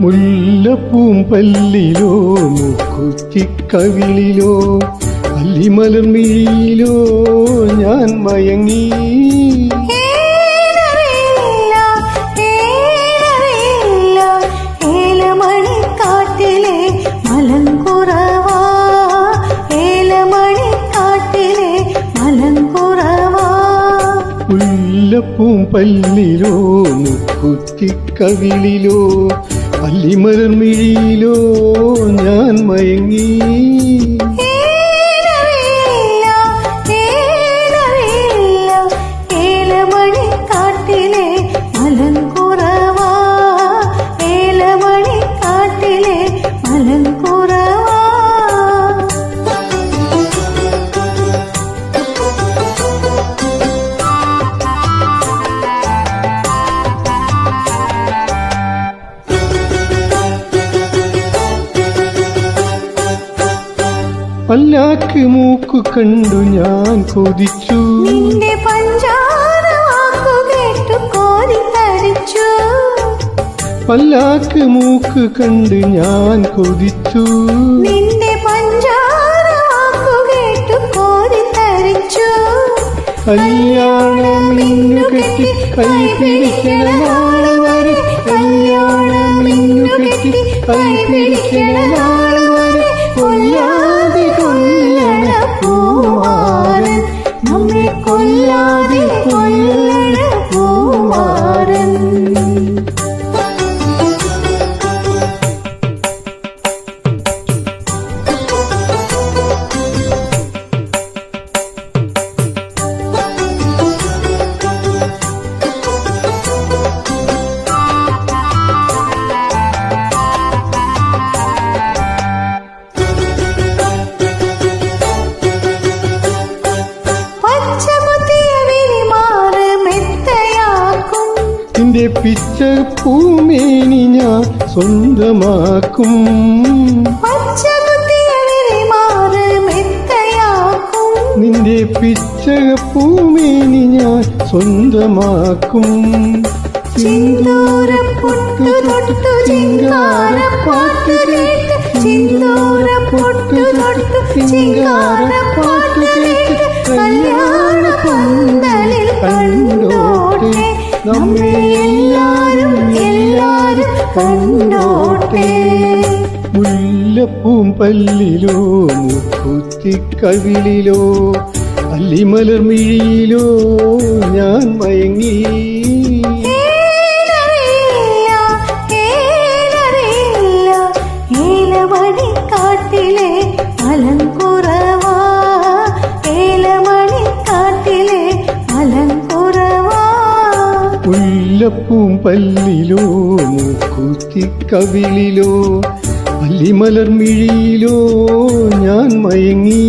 മുല്ലപ്പൂമ്പല്ലിലോ മുക്കുറ്റിക്കവിളിലോ അല്ലിമലർമിഴിയിലോ ഞാൻ മയങ്ങി. മുല്ലപ്പൂമ്പല്ലിലോ മുക്കുറ്റിക്കവിളിലോ അല്ലിമലർമിഴിയിലോ ഞാൻ മയങ്ങി. പല്ലാക്ക് മൂക്കു കണ്ടു ഞാൻ കൊതിച്ചു, നിന്റെ പഞ്ചാര വാക്കു കേട്ടു കോരിത്തരിച്ചു. പല്ലാക്ക് മൂക്ക് കണ്ട് ഞാൻ കൊതിച്ചു, നിന്റെ പഞ്ചാര വാക്കു കേട്ടു കോരിത്തരിച്ചു. കല്യാണം മിന്നു കെട്ടി കൈ പിടിക്കണ നാൾ വരെ, കല്യാണം മിന്നു കെട്ടി കൈ പിടിക്കണ നാൾ വരെ കൊല്ലാതെ കൊല്ലണ പൂമാരൻ, നമ്മെ കൊല്ലാതെ കൊല്ലണ പൂമാരൻ. നിന്റെ പിച്ച പൂമേനി ഞാൻ സ്വന്തമാക്കും, നിന്റെ പിച്ച പൂമേനി ഞാൻ സ്വന്തമാക്കും. സിന്ദൂരപ്പൊട്ടു തൊട്ടു ചിങ്കാരപ്പാട്ട് കേട്ട്, സിന്ദൂരപ്പൊട്ടു തൊട്ടു ചിങ്കാരപ്പാട്ട് കേട്ട് കല്യാണ പന്തലിൽ കണ്ടോട്ടെ, നമ്മെ എല്ലാരും എല്ലാരും കണ്ടോട്ടെ. മുല്ലപ്പൂമ്പല്ലിലോ മുക്കുറ്റിക്കവിളിലോ അല്ലിമലർമിഴിയിലോ ഞാൻ മയങ്ങി. ഏലമണിക്കാട്ടിലെ മലങ്കുറവാ, ഏലമണിക്കാട്ടിലെ മലങ്കുറവാ. മുല്ലപ്പൂമ്പല്ലിലോ മുക്കുറ്റിക്കവിളിലോ അല്ലിമലർമിഴിയിലോ ഞാൻ മയങ്ങി.